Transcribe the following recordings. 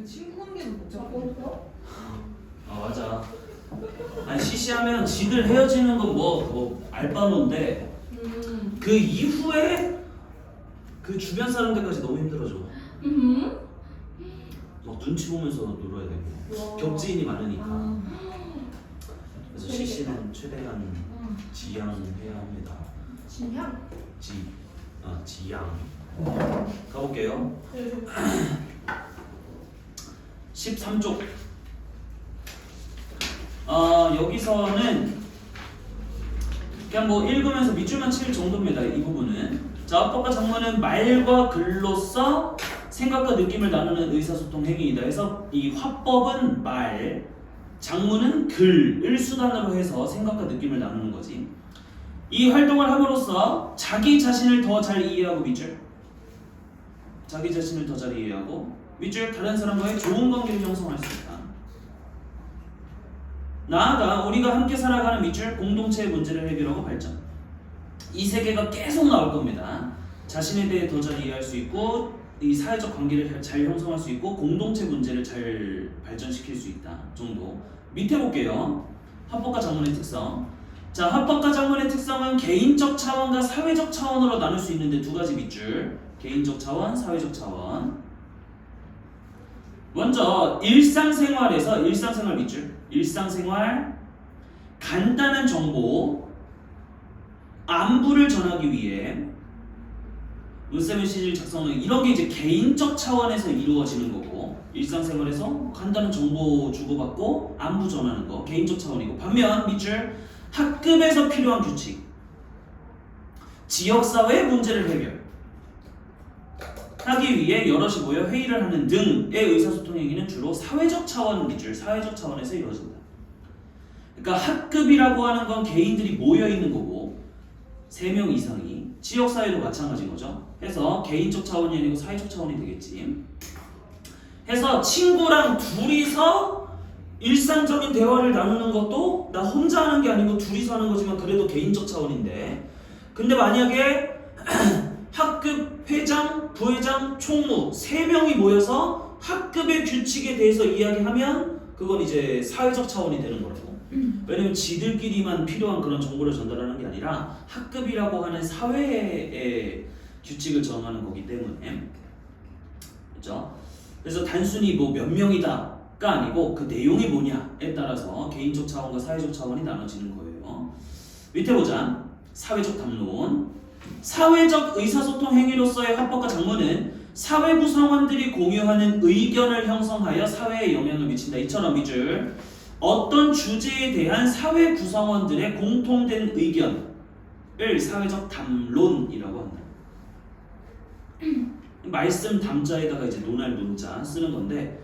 그 친구 관계는 복잡하고. 아 맞아. 아니 시시하면 지들 헤어지는 건 뭐 알바노인데 그 이후에 그 주변 사람들까지 너무 힘들어져. 막 눈치 보면서 놀아야 되고 겹지인이 많으니까. 그래서 시시는 최대한 지양해야 합니다. 진향? 지양. 가볼게요. 13쪽. 여기서는 그냥 뭐 읽으면서 밑줄만 칠 정도입니다. 이 부분은. 자, 합법과 장문은 말과 글로써 생각과 느낌을 나누는 의사소통 행위이다. 그래서 이 화법은 말, 장문은 글을 수단으로 해서 생각과 느낌을 나누는 거지. 이 활동을 함으로써 자기 자신을 더 잘 이해하고 밑줄. 자기 자신을 더 잘 이해하고 밑줄 다른 사람과의 좋은 관계를 형성할 수 있다. 나아가 우리가 함께 살아가는 밑줄 공동체의 문제를 해결하고 발전. 이 세 개가 계속 나올 겁니다. 자신에 대해 더 잘 이해할 수 있고 이 사회적 관계를 잘 형성할 수 있고 공동체 문제를 잘 발전시킬 수 있다 정도. 밑에 볼게요. 합법과 장문의 특성. 자, 합법과 장문의 특성은 개인적 차원과 사회적 차원으로 나눌 수 있는데 두 가지 밑줄. 개인적 차원, 사회적 차원. 먼저 일상생활에서 일상생활 밑줄. 일상생활 간단한 정보 안부를 전하기 위해 문자메시지를 작성하는 이런 게 이제 개인적 차원에서 이루어지는 거고 일상생활에서 간단한 정보 주고받고 안부 전하는 거 개인적 차원이고 반면 밑줄 학급에서 필요한 규칙 지역사회의 문제를 해결하기 위해 여럿이 모여 회의를 하는 등의 의사소통 행위는 주로 사회적 차원 밑줄 사회적 차원에서 이루어진다. 그러니까 학급이라고 하는 건 개인들이 모여 있는 거고 3명 이상이 지역사회도 마찬가지인 거죠. 해서 개인적 차원이 아니고 사회적 차원이 되겠지. 해서 친구랑 둘이서 일상적인 대화를 나누는 것도 나 혼자 하는 게 아니고 둘이서 하는 거지만 그래도 개인적 차원인데 근데 만약에 학급 회장, 부회장, 총무 3명이 모여서 학급의 규칙에 대해서 이야기하면 그건 이제 사회적 차원이 되는 거라고. 왜냐면 지들끼리만 필요한 그런 정보를 전달하는 게 아니라 학급이라고 하는 사회의 규칙을 정하는 거기 때문에 그렇죠? 그래서 단순히 뭐 몇 명이다가 아니고 그 내용이 뭐냐에 따라서 개인적 차원과 사회적 차원이 나눠지는 거예요. 밑에 보자. 사회적 담론. 사회적 의사소통 행위로서의 합법과 장문은 사회 구성원들이 공유하는 의견을 형성하여 사회에 영향을 미친다. 이처럼 밑줄 어떤 주제에 대한 사회 구성원들의 공통된 의견을 사회적 담론이라고 한다. 말씀 담자에다가 이제 논할 논자 쓰는 건데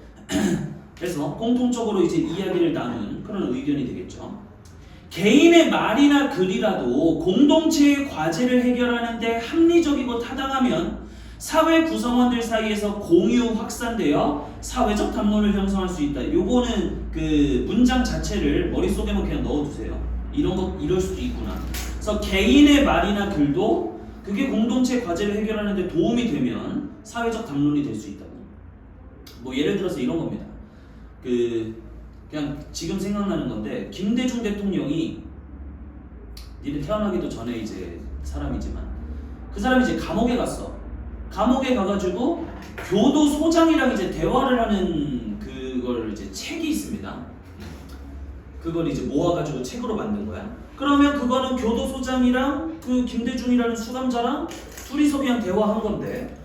그래서 공통적으로 이제 이야기를 나눈 그런 의견이 되겠죠. 개인의 말이나 글이라도 공동체의 과제를 해결하는데 합리적이고 타당하면 사회 구성원들 사이에서 공유 확산되어 사회적 담론을 형성할 수 있다. 요거는 그 문장 자체를 머릿속에만 그냥 넣어두세요. 이럴 수도 있구나. 그래서 개인의 말이나 글도 그게 공동체 과제를 해결하는데 도움이 되면 사회적 담론이 될 수 있다고. 뭐 예를 들어서 이런 겁니다. 그냥 지금 생각나는 건데 김대중 대통령이 니네 태어나기도 전에 이제 사람이지만 그 사람이 이제 감옥에 갔어. 감옥에 가가지고 교도소장이랑 이제 대화를 하는 그걸 이제 책이 있습니다. 그걸 이제 모아가지고 책으로 만든 거야. 그러면 그거는 교도소장이랑 그 김대중이라는 수감자랑 둘이서 그냥 대화한 건데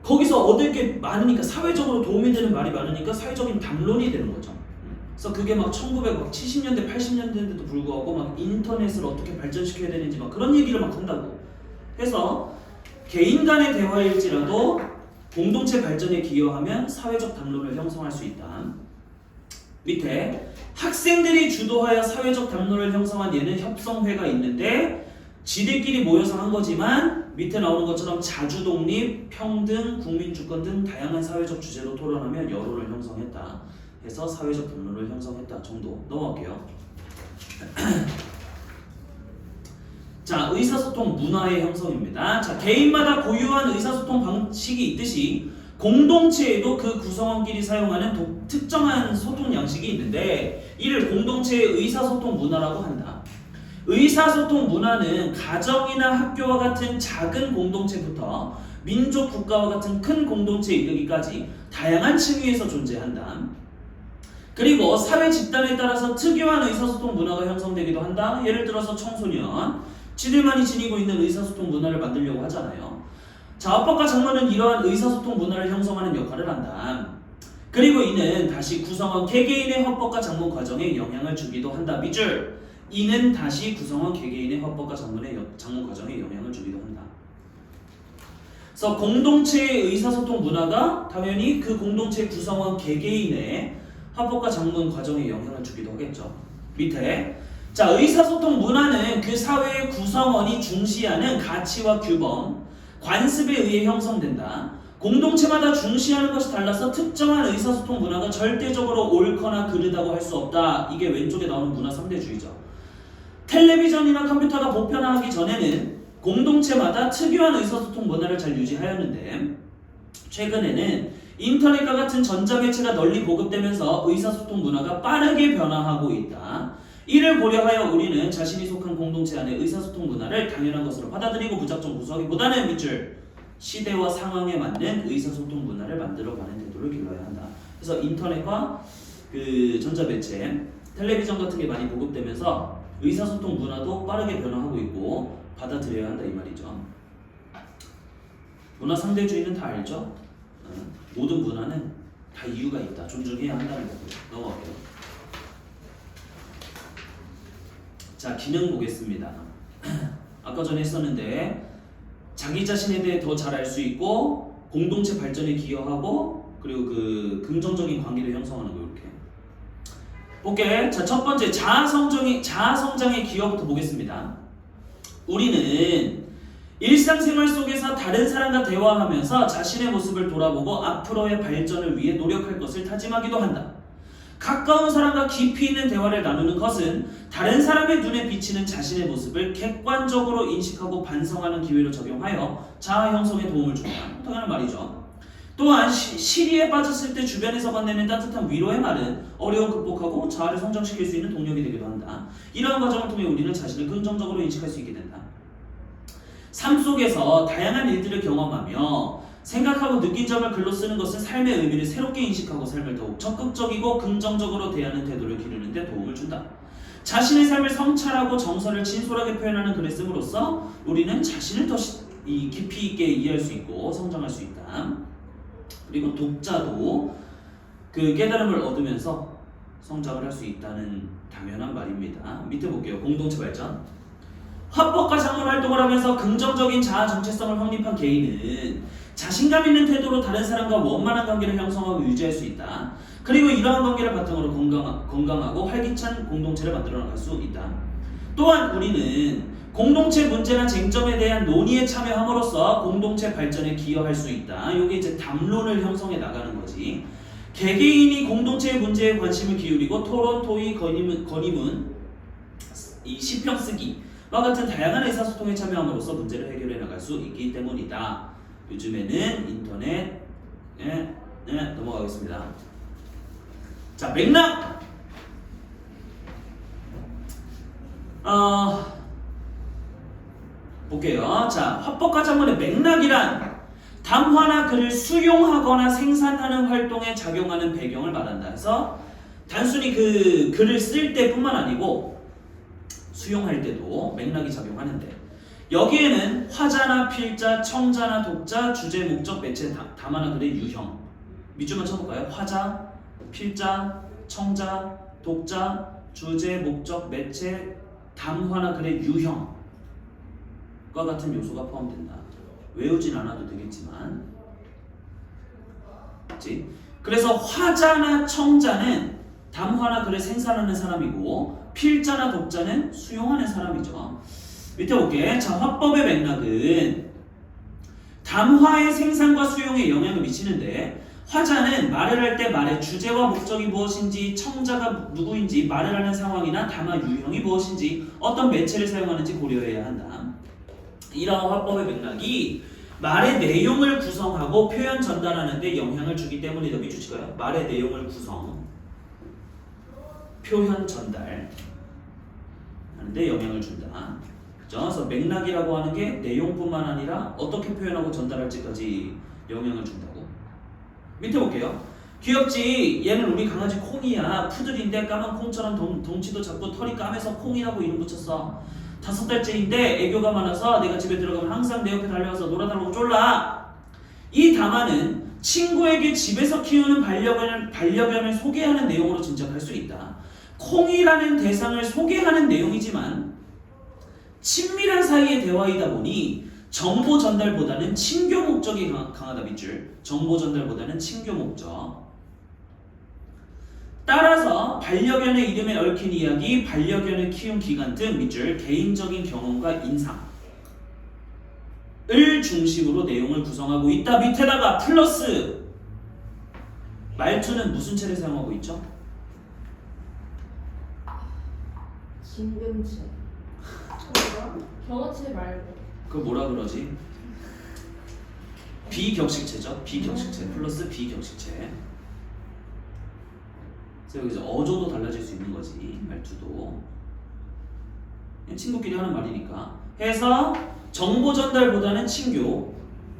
거기서 얻을 게 많으니까 사회적으로 도움이 되는 말이 많으니까 사회적인 담론이 되는 거죠. 그래서 그게 막 1970년대, 80년대인데도 불구하고 막 인터넷을 어떻게 발전시켜야 되는지 막 그런 얘기를 막 한다고. 해서 개인 간의 대화일지라도 공동체 발전에 기여하면 사회적 담론을 형성할 수 있다. 밑에 학생들이 주도하여 사회적 담론을 형성한 예는 협성회가 있는데 지들끼리 모여서 한 거지만 밑에 나오는 것처럼 자주독립, 평등, 국민주권 등 다양한 사회적 주제로 토론하며 여론을 형성했다. 해서 사회적 담론을 형성했다 정도 넘어갈게요. 자, 의사소통 문화의 형성입니다. 자, 개인마다 고유한 의사소통 방식이 있듯이 공동체에도 그 구성원끼리 사용하는 특정한 소통 양식이 있는데 이를 공동체의 의사소통 문화라고 한다. 의사소통 문화는 가정이나 학교와 같은 작은 공동체부터 민족, 국가와 같은 큰 공동체에 이르기까지 다양한 층위에서 존재한다. 그리고 사회 집단에 따라서 특유한 의사소통 문화가 형성되기도 한다. 예를 들어서 청소년, 지들만이 지니고 있는 의사소통 문화를 만들려고 하잖아요. 자, 합법과 장모는 이러한 의사소통 문화를 형성하는 역할을 한다. 그리고 이는 다시 구성원 개개인의 합법과 장모 과정에 영향을 주기도 한다. 밑줄. 이는 다시 구성원 개개인의 합법과 장모 과정에 영향을 주기도 한다. 그래서 공동체의 의사소통 문화가 당연히 그 공동체 구성원 개개인의 합법과 장모 과정에 영향을 주기도 하겠죠. 밑에. 자, 의사소통 문화는 그 사회의 구성원이 중시하는 가치와 규범, 관습에 의해 형성된다. 공동체마다 중시하는 것이 달라서 특정한 의사소통 문화가 절대적으로 옳거나 그르다고 할 수 없다. 이게 왼쪽에 나오는 문화 3대주의죠. 텔레비전이나 컴퓨터가 보편화하기 전에는 공동체마다 특유한 의사소통 문화를 잘 유지하였는데 최근에는 인터넷과 같은 전자매체가 널리 보급되면서 의사소통 문화가 빠르게 변화하고 있다. 이를 고려하여 우리는 자신이 속한 공동체 안의 의사소통 문화를 당연한 것으로 받아들이고 무작정 고수하기보다는 밑줄 시대와 상황에 맞는 의사소통 문화를 만들어가는 태도를 길러야 한다. 그래서 인터넷과 그 전자매체, 텔레비전 같은 게 많이 보급되면서 의사소통 문화도 빠르게 변화하고 있고 받아들여야 한다 이 말이죠. 문화 상대주의는 다 알죠? 모든 문화는 다 이유가 있다. 존중해야 한다는 거고요. 넘어갈게요. 자, 기능 보겠습니다. 아까 전에 했었는데 자기 자신에 대해 더 잘 알 수 있고 공동체 발전에 기여하고 그리고 그 긍정적인 관계를 형성하는 거 이렇게 볼게. 자, 첫 번째 자아성장의 기여부터 보겠습니다. 우리는 일상생활 속에서 다른 사람과 대화하면서 자신의 모습을 돌아보고 앞으로의 발전을 위해 노력할 것을 다짐하기도 한다. 가까운 사람과 깊이 있는 대화를 나누는 것은 다른 사람의 눈에 비치는 자신의 모습을 객관적으로 인식하고 반성하는 기회로 적용하여 자아 형성에 도움을 준다. 당연한 말이죠. 또한 시리에 빠졌을 때 주변에서 건네는 따뜻한 위로의 말은 어려움 극복하고 자아를 성장시킬 수 있는 동력이 되기도 한다. 이러한 과정을 통해 우리는 자신을 긍정적으로 인식할 수 있게 된다. 삶 속에서 다양한 일들을 경험하며 생각하고 느낀 점을 글로 쓰는 것은 삶의 의미를 새롭게 인식하고 삶을 더욱 적극적이고 긍정적으로 대하는 태도를 기르는 데 도움을 준다. 자신의 삶을 성찰하고 정서를 진솔하게 표현하는 글을 씀으로써 우리는 자신을 더 깊이 있게 이해할 수 있고 성장할 수 있다. 그리고 독자도 그 깨달음을 얻으면서 성장을 할 수 있다는 당연한 말입니다. 밑에 볼게요. 공동체 발전. 합법과 장문 활동을 하면서 긍정적인 자아 정체성을 확립한 개인은 자신감 있는 태도로 다른 사람과 원만한 관계를 형성하고 유지할 수 있다. 그리고 이러한 관계를 바탕으로 건강하고 활기찬 공동체를 만들어 나갈 수 있다. 또한 우리는 공동체 문제나 쟁점에 대한 논의에 참여함으로써 공동체 발전에 기여할 수 있다. 이게 이제 담론을 형성해 나가는 거지. 개개인이 공동체의 문제에 관심을 기울이고 토론, 토의, 건의문, 이 시평 쓰기와 같은 다양한 의사소통에 참여함으로써 문제를 해결해 나갈 수 있기 때문이다. 요즘에는 인터넷 넘어가겠습니다. 자, 맥락. 볼게요. 자, 화법과 장문의 맥락이란 담화나 글을 수용하거나 생산하는 활동에 작용하는 배경을 말한다. 그래서 단순히 그 글을 쓸 때뿐만 아니고 수용할 때도 맥락이 작용하는데 여기에는 화자나 필자, 청자나 독자, 주제, 목적, 매체, 담화나 글의 유형 밑줄만 쳐볼까요? 화자, 필자, 청자, 독자, 주제, 목적, 매체, 담화나 글의 유형과 같은 요소가 포함된다. 외우진 않아도 되겠지만, 그치? 그래서 화자나 청자는 담화나 글을 생산하는 사람이고 필자나 독자는 수용하는 사람이죠. 밑에 볼게. 자, 화법의 맥락은 담화의 생산과 수용에 영향을 미치는데 화자는 말을 할 때 말의 주제와 목적이 무엇인지, 청자가 누구인지, 말을 하는 상황이나 담화 유형이 무엇인지, 어떤 매체를 사용하는지 고려해야 한다. 이러한 화법의 맥락이 말의 내용을 구성하고 표현 전달하는 데 영향을 주기 때문이다. 밑줄 찍어요. 말의 내용을 구성, 표현 전달 하는데 영향을 준다. 그죠? 그래서 맥락이라고 하는 게 내용뿐만 아니라 어떻게 표현하고 전달할지까지 영향을 준다고. 밑에 볼게요. 귀엽지? 얘는 우리 강아지 콩이야. 푸들인데 까만 콩처럼 덩치도 작고 털이 까매서 콩이라고 이름 붙였어. 5달째인데 애교가 많아서 내가 집에 들어가면 항상 내 옆에 달려와서 놀아달라고 쫄라. 이 담화는 친구에게 집에서 키우는 반려견을 소개하는 내용으로 진정할 수 있다. 콩이라는 대상을 소개하는 내용이지만 친밀한 사이의 대화이다 보니 정보 전달보다는 친교 목적이 강하다. 밑줄. 정보 전달보다는 친교 목적. 따라서 반려견의 이름에 얽힌 이야기, 반려견을 키운 기간 등 밑줄 개인적인 경험과 인상을 중심으로 내용을 구성하고 있다. 밑에다가 플러스 말투는 무슨 체를 사용하고 있죠? 진금체. 경어체 말고. 그걸 뭐라 그러지? 비격식체죠. 비격식체 플러스 비격식체. 그래서 여기서 어조도 달라질 수 있는 거지. 말투도 친구끼리 하는 말이니까 해서 정보 전달보다는 친교,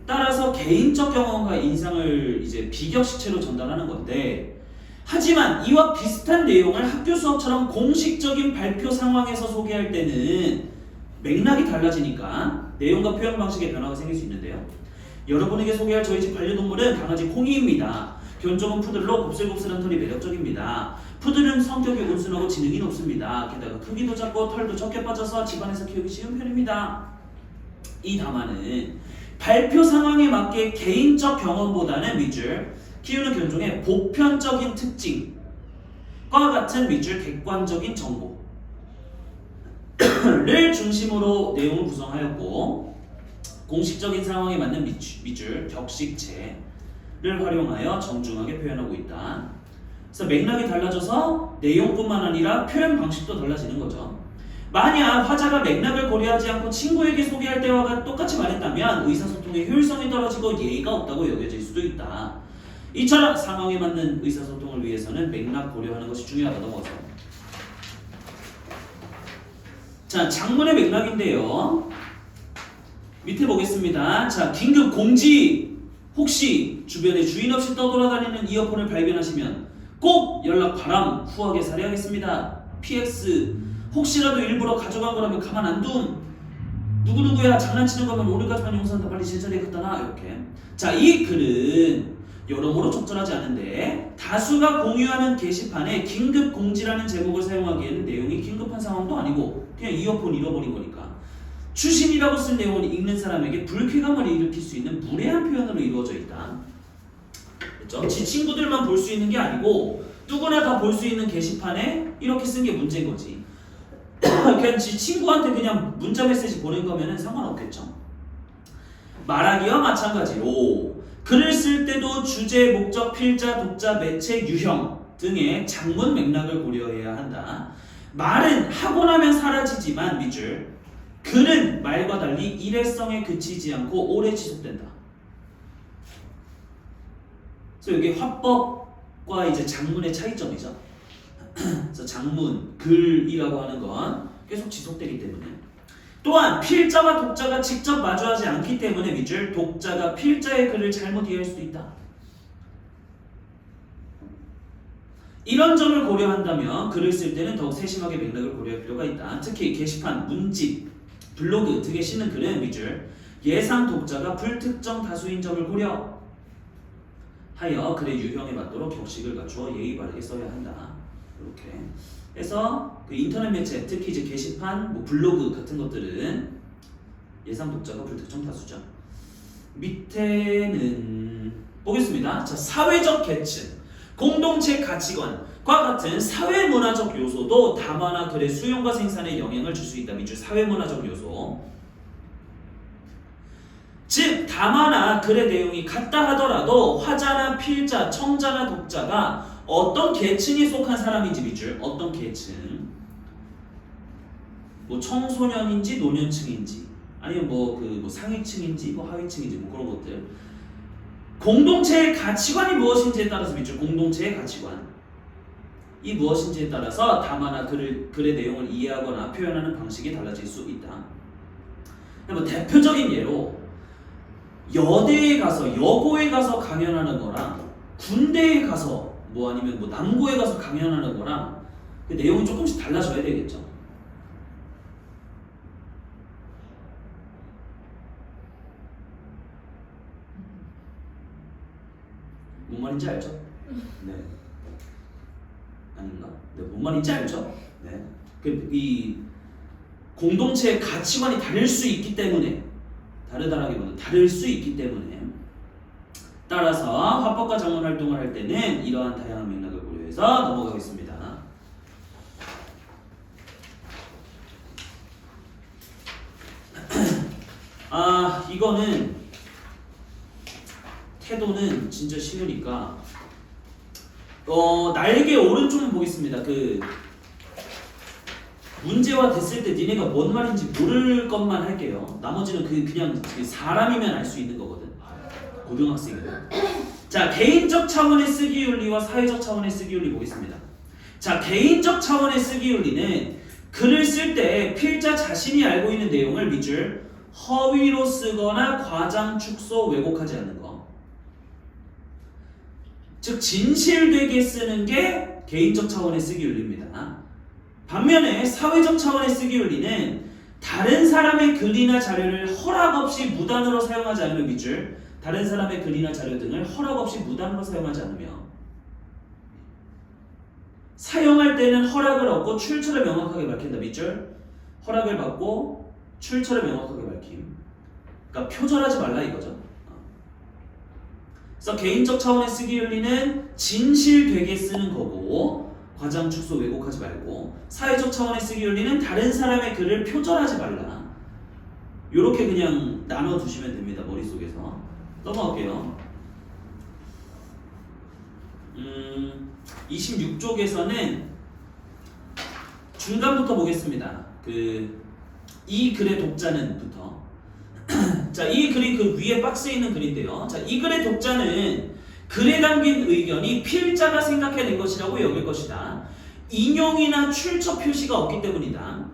따라서 개인적 경험과 인상을 이제 비격식체로 전달하는 건데, 하지만 이와 비슷한 내용을 학교 수업처럼 공식적인 발표 상황에서 소개할 때는 맥락이 달라지니까 내용과 표현 방식에 변화가 생길 수 있는데요. 여러분에게 소개할 저희 집 반려동물은 강아지 콩이입니다. 견종은 푸들로 곱슬곱슬한 털이 매력적입니다. 푸들은 성격이 온순하고 지능이 높습니다. 게다가 크기도 작고 털도 적게 빠져서 집안에서 키우기 쉬운 편입니다. 이 담화는 발표 상황에 맞게 개인적 경험보다는 밑줄 키우는 견종의 보편적인 특징과 같은 밑줄 객관적인 정보를 중심으로 내용을 구성하였고, 공식적인 상황에 맞는 밑줄 격식체를 활용하여 정중하게 표현하고 있다. 그래서 맥락이 달라져서 내용뿐만 아니라 표현 방식도 달라지는 거죠. 만약 화자가 맥락을 고려하지 않고 친구에게 소개할 때와 똑같이 말했다면 의사소통의 효율성이 떨어지고 예의가 없다고 여겨질 수도 있다. 이처럼 상황에 맞는 의사소통을 위해서는 맥락 고려하는 것이 중요하다. 넘어서. 자, 장문의 맥락인데요. 밑에 보겠습니다. 자, 긴급 공지. 혹시 주변에 주인 없이 떠돌아다니는 이어폰을 발견하시면 꼭 연락 바람. 후하게 살해하겠습니다. PX. 혹시라도 일부러 가져간 거라면 가만 안 둠. 누구누구야 장난치는 거면 오늘까지만 용서한다. 빨리 제자리에 갖다 놔. 이렇게. 자, 이 글은 여러모로 적절하지 않은데 다수가 공유하는 게시판에 긴급 공지라는 제목을 사용하기에는 내용이 긴급한 상황도 아니고 그냥 이어폰 잃어버린 거니까 추신이라고 쓴 내용은 읽는 사람에게 불쾌감을 일으킬 수 있는 무례한 표현으로 이루어져 있다. 그렇죠? 지 친구들만 볼 수 있는 게 아니고 누구나 다 볼 수 있는 게시판에 이렇게 쓴 게 문제인 거지. 그냥 지 친구한테 그냥 문자 메시지 보낸 거면은 상관없겠죠. 말하기와 마찬가지로 글을 쓸 때도 주제, 목적, 필자, 독자, 매체, 유형 등의 장문 맥락을 고려해야 한다. 말은 하고 나면 사라지지만 밑줄 글은 말과 달리 일회성에 그치지 않고 오래 지속된다. 그래서 이게 화법과 이제 장문의 차이점이죠. 그래서 장문, 글이라고 하는 건 계속 지속되기 때문에. 또한 필자와 독자가 직접 마주하지 않기 때문에 밑줄 독자가 필자의 글을 잘못 이해할 수도 있다. 이런 점을 고려한다면 글을 쓸 때는 더욱 세심하게 맥락을 고려할 필요가 있다. 특히 게시판, 문집, 블로그 등에 싣는 글은 밑줄 예상 독자가 불특정 다수인 점을 고려하여 글의 유형에 맞도록 격식을 갖추어 예의 바르게 써야 한다. 이렇게 해서 그 인터넷 매체, 특히 이제 게시판, 뭐 블로그 같은 것들은 예상 독자가 불특정 다수죠. 밑에는 보겠습니다. 자, 사회적 계층, 공동체 가치관과 같은 사회문화적 요소도 담화나 글의 수용과 생산에 영향을 줄 수 있다. 밑줄 사회문화적 요소. 즉 담화나 글의 내용이 같다 하더라도 화자나 필자, 청자나 독자가 어떤 계층에 속한 사람인지 밑줄 어떤 계층, 뭐 청소년인지 노년층인지 아니면 뭐 상위층인지 뭐 하위층인지 뭐 그런 것들. 공동체의 가치관이 무엇인지에 따라서 밑줄 공동체의 가치관. 이 무엇인지에 따라서 담화나 글의 내용을 이해하거나 표현하는 방식이 달라질 수 있다. 뭐 대표적인 예로 여대에 가서 여고에 가서 강연하는 거랑 군대에 가서 뭐 아니면 뭐 남고에 가서 강연하는 거랑 그 내용이 조금씩 달라져야 되겠죠. 뭔 말인지 알죠? 네. 아닌가? 네, 뭔 말인지 알죠? 네. 이 공동체의 가치관이 다를 수 있기 때문에 다르다라기보다 다를 수 있기 때문에 따라서 화법과 작문 활동을 할 때는 이러한 다양한 맥락을 고려해서 넘어가겠습니다. 이거는 태도는 진짜 쉬우니까 날개 오른쪽을 보겠습니다. 그 문제화 됐을 때 니네가 뭔 말인지 모를 것만 할게요. 나머지는 그냥 사람이면 알 수 있는 거거든. 고등학생이면. 자, 개인적 차원의 쓰기 윤리와 사회적 차원의 쓰기 윤리 보겠습니다. 자, 개인적 차원의 쓰기 윤리는 글을 쓸 때 필자 자신이 알고 있는 내용을 밑줄 허위로 쓰거나 과장, 축소, 왜곡하지 않는 거. 즉 진실되게 쓰는 게 개인적 차원의 쓰기 윤리입니다. 반면에 사회적 차원의 쓰기 윤리는 다른 사람의 글이나 자료를 허락 없이 무단으로 사용하지 않으며 밑줄 다른 사람의 글이나 자료 등을 허락 없이 무단으로 사용하지 않으며 사용할 때는 허락을 얻고 출처를 명확하게 밝힌다. 밑줄 허락을 받고 출처를 명확하게 밝힘. 그러니까 표절하지 말라 이거죠. 그래서 개인적 차원의 쓰기 윤리는 진실되게 쓰는 거고 과장, 축소, 왜곡하지 말고 사회적 차원의 쓰기 윤리는 다른 사람의 글을 표절하지 말라. 요렇게 그냥 나눠두시면 됩니다. 머릿속에서. 넘어갈게요. 26쪽에서는 중간부터 보겠습니다. 이 글의 독자는부터. 자, 이 글이 그 위에 박스에 있는 글인데요. 자, 이 글의 독자는 글에 담긴 의견이 필자가 생각해낸 것이라고 여길 것이다. 인용이나 출처 표시가 없기 때문이다.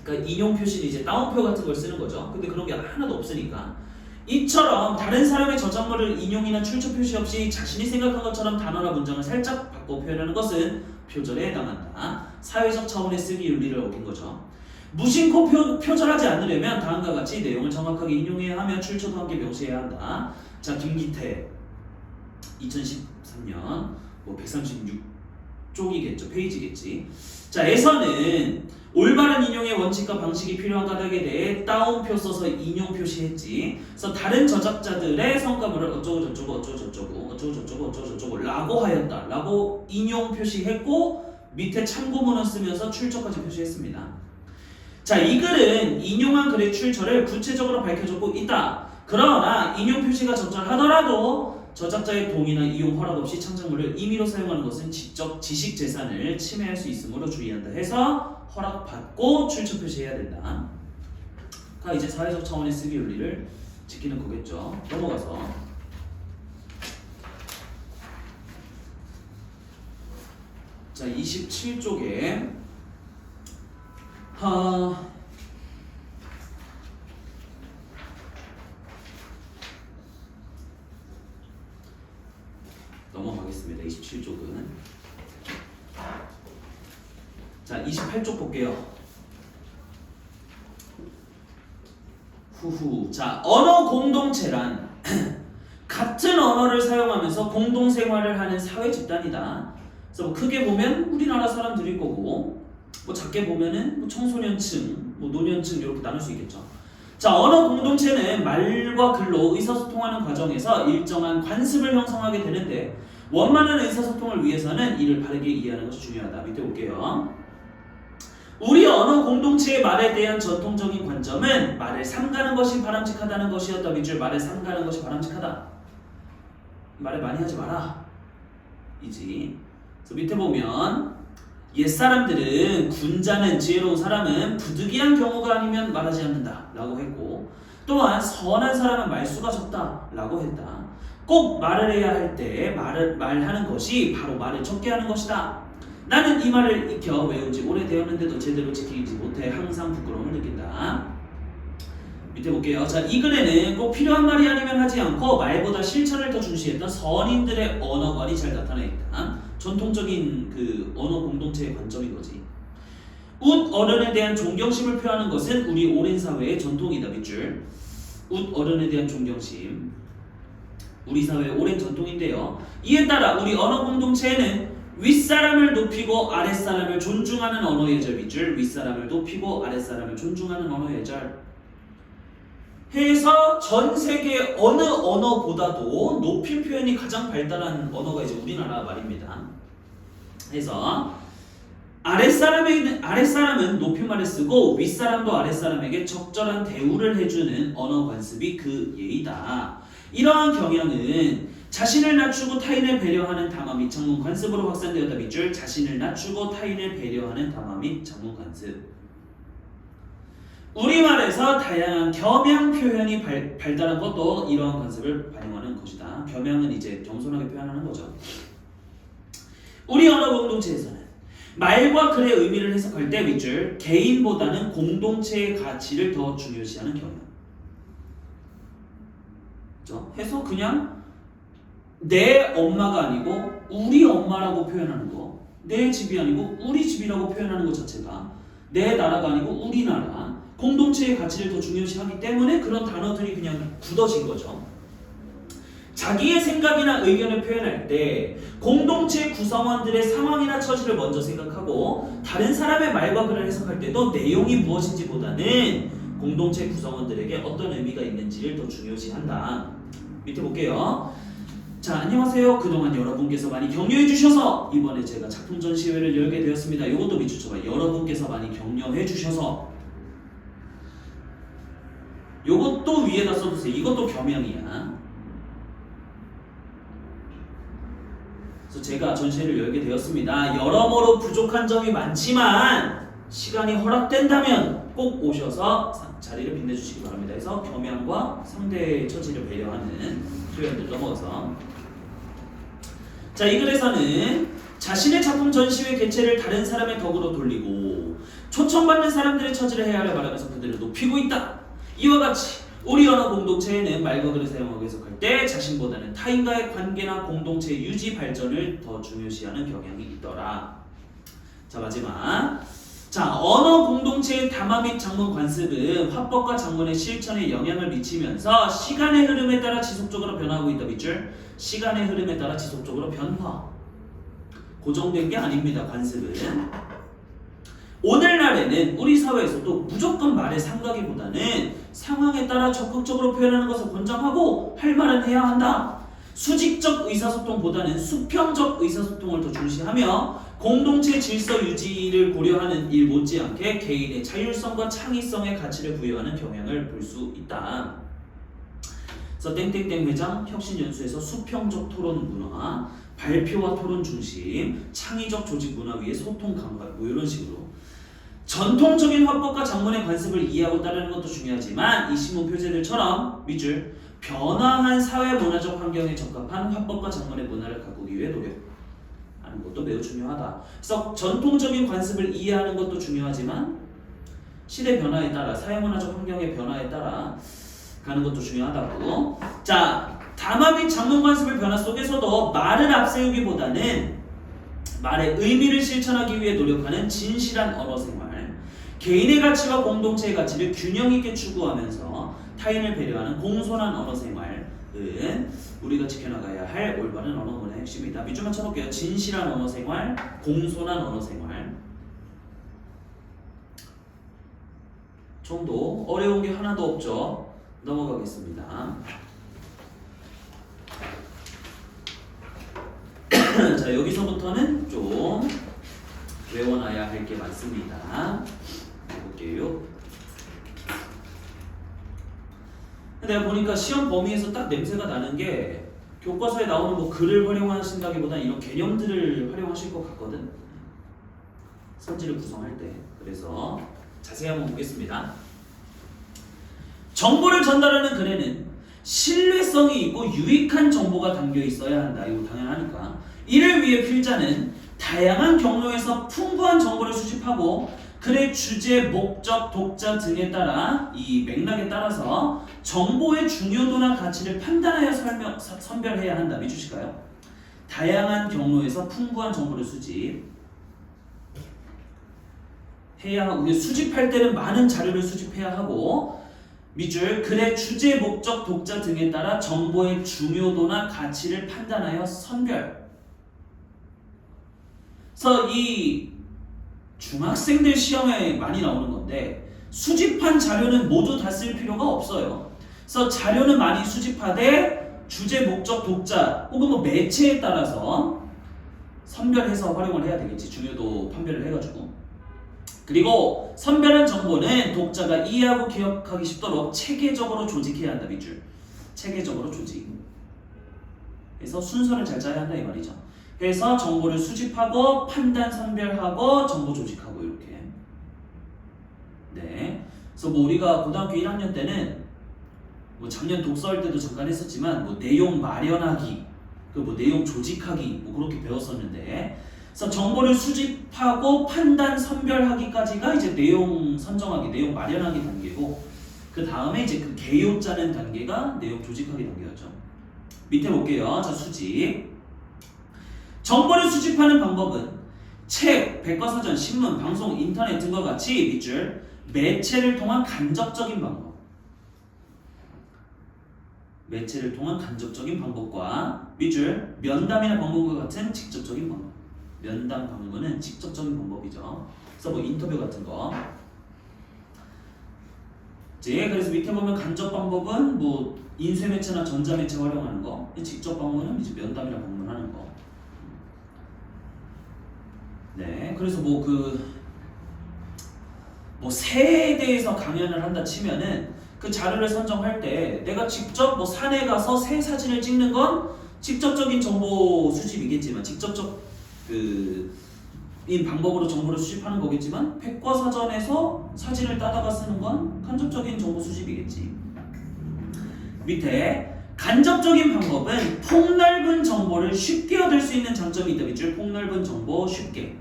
그러니까 인용 표시는 이제 따옴표 같은 걸 쓰는 거죠. 근데 그런 게 하나도 없으니까. 이처럼 다른 사람의 저작물을 인용이나 출처 표시 없이 자신이 생각한 것처럼 단어나 문장을 살짝 바꿔 표현하는 것은 표절에 해당한다. 사회적 차원의 쓰기 윤리를 어긴 거죠. 무심코 표절하지 않으려면 다음과 같이 내용을 정확하게 인용해야 하며 출처도 함께 명시해야 한다. 자, 김기태 2013년 136쪽이겠죠. 페이지겠지. 자, 에서는 올바른 인용의 원칙과 방식이 필요한 까닭에 대해 따옴표 써서 인용 표시했지. 그래서 다른 저작자들의 성과물을 어쩌고 저쩌고 라고 하였다. 라고 인용 표시했고 밑에 참고문을 쓰면서 출처까지 표시했습니다. 자, 이 글은 인용한 글의 출처를 구체적으로 밝혀주고 있다. 그러나 인용 표시가 적절하더라도 저작자의 동의나 이용 허락 없이 창작물을 임의로 사용하는 것은 지적 지식 재산을 침해할 수 있으므로 주의한다 해서 허락받고 출처 표시해야 된다. 이제 사회적 차원의 쓰기 윤리를 지키는 거겠죠. 넘어가서 자, 27쪽에 넘어가겠습니다. 27쪽은 자, 28쪽 볼게요. 자, 언어 공동체란 같은 언어를 사용하면서 공동생활을 하는 사회 집단이다. 그래서 뭐 크게 보면 우리나라 사람들일 거고 뭐 작게 보면은 뭐 청소년층, 뭐 노년층 이렇게 나눌 수 있겠죠. 자, 언어 공동체는 말과 글로 의사소통하는 과정에서 일정한 관습을 형성하게 되는데 원만한 의사소통을 위해서는 이를 바르게 이해하는 것이 중요하다. 밑에 볼게요. 우리 언어 공동체의 말에 대한 전통적인 관점은 말을 삼가는 것이 바람직하다는 것이었다. 밑줄 말을 삼가는 것이 바람직하다. 말을 많이 하지 마라. 이지. 그래서 밑에 보면 옛사람들은 군자는 지혜로운 사람은 부득이한 경우가 아니면 말하지 않는다 라고 했고 또한 선한 사람은 말수가 적다 라고 했다. 꼭 말을 해야 할 때 말하는 것이 바로 말을 적게 하는 것이다. 나는 이 말을 익혀 외운 지 오래되었는데도 제대로 지키지 못해 항상 부끄러움을 느낀다. 밑에 볼게요. 자, 이 글에는 꼭 필요한 말이 아니면 하지 않고 말보다 실천을 더 중시했던 선인들의 언어관이 잘 나타나 있다. 전통적인 그 언어 공동체의 관점인 거지. 웃 어른에 대한 존경심을 표하는 것은 우리 오랜 사회의 전통이다. 밑줄. 웃 어른에 대한 존경심. 우리 사회의 오랜 전통인데요. 이에 따라 우리 언어 공동체에는 윗사람을 높이고 아랫사람을 존중하는 언어 예절. 밑줄. 윗사람을 높이고 아랫사람을 존중하는 언어 예절. 해서 전 세계 어느 언어보다도 높임 표현이 가장 발달한 언어가 이제 우리나라 말입니다. 그래서 아랫사람은 높임말을 쓰고 윗사람도 아랫사람에게 적절한 대우를 해주는 언어 관습이 그 예의다. 이러한 경향은 자신을 낮추고 타인을 배려하는 담화 및 장문 관습으로 확산되었다. 밑줄. 자신을 낮추고 타인을 배려하는 담화 및 장문 관습. 우리말에서 다양한 겸양 표현이 발달한 것도 이러한 관습을 반영하는 것이다. 겸양은 이제 겸손하게 표현하는 거죠. 우리 언어 공동체에서는 말과 글의 의미를 해석할 때 밑줄 개인보다는 공동체의 가치를 더 중요시하는 경향. 그렇죠? 해서 그냥 내 엄마가 아니고 우리 엄마라고 표현하는 거, 내 집이 아니고 우리 집이라고 표현하는 것 자체가 내 나라가 아니고 우리나라 공동체의 가치를 더 중요시하기 때문에 그런 단어들이 그냥 굳어진 거죠. 자기의 생각이나 의견을 표현할 때 공동체 구성원들의 상황이나 처지를 먼저 생각하고 다른 사람의 말과 글을 해석할 때도 내용이 무엇인지보다는 공동체 구성원들에게 어떤 의미가 있는지를 더 중요시한다. 밑에 볼게요. 자, 안녕하세요. 그동안 여러분께서 많이 격려해 주셔서 이번에 제가 작품 전시회를 열게 되었습니다. 이것도 밑줄 쳐봐. 여러분께서 많이 격려해 주셔서. 요것도 위에다 써주세요. 이것도 겸양이야. 그래서 제가 전시회를 열게 되었습니다. 여러모로 부족한 점이 많지만 시간이 허락된다면 꼭 오셔서 자리를 빛내주시기 바랍니다. 그래서 겸양과 상대의 처지를 배려하는 표현들 넘어가서 자, 이 글에서는 자신의 작품 전시회 개최를 다른 사람의 덕으로 돌리고 초청받는 사람들의 처지를 헤아려 말하면서 그들을 높이고 있다. 이와 같이 우리 언어 공동체에는 말과 글을 사용하고 해석할 때 자신보다는 타인과의 관계나 공동체 유지 발전을 더 중요시하는 경향이 있더라. 자, 마지막. 자, 언어 공동체의 담화 및 장문 관습은 화법과 장문의 실천에 영향을 미치면서 시간의 흐름에 따라 지속적으로 변화하고 있다. 밑줄. 시간의 흐름에 따라 지속적으로 변화. 고정된 게 아닙니다. 관습은. 오늘날에는 우리 사회에서도 무조건 말의 상가기보다는 상황에 따라 적극적으로 표현하는 것을 권장하고 할 말은 해야 한다. 수직적 의사소통보다는 수평적 의사소통을 더 중시하며 공동체 질서 유지를 고려하는 일 못지않게 개인의 자율성과 창의성의 가치를 부여하는 경향을 볼 수 있다. 그래서 땡땡땡 회장 혁신연수에서 수평적 토론 문화, 발표와 토론 중심, 창의적 조직 문화 위에 소통 강화 뭐 이런 식으로 전통적인 화법과 장문의 관습을 이해하고 따르는 것도 중요하지만 이 신문 표제들처럼 밑줄 변화한 사회 문화적 환경에 적합한 화법과 장문의 문화를 가꾸기 위해 노력하는 것도 매우 중요하다. 그래서 전통적인 관습을 이해하는 것도 중요하지만 시대 변화에 따라 사회 문화적 환경의 변화에 따라 가는 것도 중요하다고. 자, 담화 및 장문 관습의 변화 속에서도 말을 앞세우기보다는 말의 의미를 실천하기 위해 노력하는 진실한 언어 생활, 개인의 가치와 공동체의 가치를 균형 있게 추구하면서 타인을 배려하는 공손한 언어 생활은 우리가 지켜나가야 할 올바른 언어 문화의 핵심이다. 밑줄만 쳐볼게요. 진실한 언어 생활, 공손한 언어 생활. 정도 어려운 게 하나도 없죠. 넘어가겠습니다. 자, 여기서부터는 좀 외워놔야 할 게 많습니다. 볼게요. 내가 보니까 시험 범위에서 딱 냄새가 나는 게 교과서에 나오는 뭐 글을 활용하신다기보다 이런 개념들을 활용하실 것 같거든. 선지를 구성할 때. 그래서 자세히 한번 보겠습니다. 정보를 전달하는 글에는 신뢰성이 있고 유익한 정보가 담겨 있어야 한다. 이거 당연하니까. 이를 위해 필자는 다양한 경로에서 풍부한 정보를 수집하고 글의 주제, 목적, 독자 등에 따라 이 맥락에 따라서 정보의 중요도나 가치를 판단하여 선별해야 한다. 믿으실까요? 다양한 경로에서 풍부한 정보를 수집해야 하고, 수집할 때는 많은 자료를 수집해야 하고, 밑줄 글의 주제, 목적, 독자 등에 따라 정보의 중요도나 가치를 판단하여 선별. 그래서 이 중학생들 시험에 많이 나오는 건데 수집한 자료는 모두 다 쓸 필요가 없어요. 그래서 자료는 많이 수집하되 주제, 목적, 독자 혹은 뭐 매체에 따라서 선별해서 활용을 해야 되겠지. 중요도 판별을 해가지고. 그리고 선별한 정보는 독자가 이해하고 기억하기 쉽도록 체계적으로 조직해야 한다. 밑줄. 체계적으로 조직. 그래서 순서를 잘 짜야 한다 이 말이죠. 그래서 정보를 수집하고 판단 선별하고 정보 조직하고 이렇게. 네. 그래서 뭐 우리가 고등학교 1학년 때는 뭐 작년 독서할 때도 잠깐 했었지만 뭐 내용 마련하기, 그 뭐 내용 조직하기 뭐 그렇게 배웠었는데, 그래서 정보를 수집하고 판단 선별하기까지가 이제 내용 선정하기, 내용 마련하기 단계고, 그 다음에 이제 그 개요 짜는 단계가 내용 조직하기 단계였죠. 밑에 볼게요. 자, 수집. 정보를 수집하는 방법은 책, 백과사전, 신문, 방송, 인터넷 등과 같이 밑줄 매체를 통한 간접적인 방법. 매체를 통한 간접적인 방법과 밑줄 면담이나 방문과 같은 직접적인 방법. 면담, 방문은 직접적인 방법이죠. 그래서 뭐 인터뷰 같은 거. 이제 그래서 밑에 보면 간접 방법은 뭐 인쇄 매체나 전자 매체 활용하는 거. 직접 방문은 이제 면담이나 방문하는 거. 네, 그래서 뭐 새에 대해서 강연을 한다 치면은 그 자료를 선정할 때 내가 직접 뭐 산에 가서 새 사진을 찍는 건 직접적인 정보 수집이겠지만, 직접적 인 방법으로 정보를 수집하는 거겠지만, 백과사전에서 사진을 따다가 쓰는 건 간접적인 정보 수집이겠지. 밑에 간접적인 방법은 폭넓은 정보를 쉽게 얻을 수 있는 장점이 있다. 밑줄 폭넓은 정보 쉽게.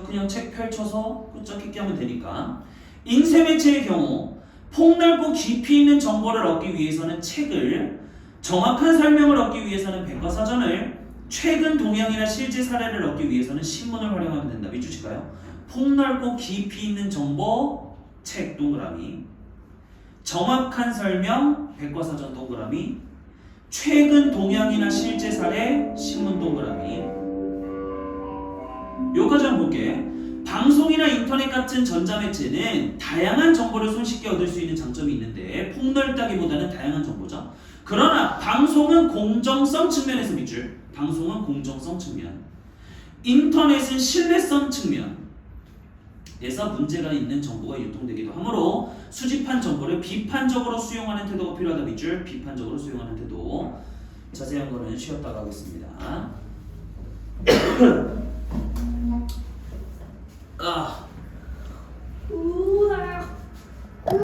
그냥 책 펼쳐서 끄적 읽기 하면 되니까. 인쇄 매체의 경우 폭넓고 깊이 있는 정보를 얻기 위해서는 책을, 정확한 설명을 얻기 위해서는 백과사전을, 최근 동향이나 실제 사례를 얻기 위해서는 신문을 활용하면 된다. 밑줄칠까요? 폭넓고 깊이 있는 정보, 책 동그라미. 정확한 설명, 백과사전 동그라미. 최근 동향이나 실제 사례, 신문 동그라미. 여기까지 한번 볼게. 방송이나 인터넷 같은 전자매체는 다양한 정보를 손쉽게 얻을 수 있는 장점이 있는데, 폭넓다기보다는 다양한 정보죠. 그러나 방송은 공정성 측면에서 밑줄. 방송은 공정성 측면. 인터넷은 신뢰성 측면에서 문제가 있는 정보가 유통되기도 하므로 수집한 정보를 비판적으로 수용하는 태도가 필요하다. 밑줄. 비판적으로 수용하는 태도. 자세한 거는 쉬었다가 하겠습니다.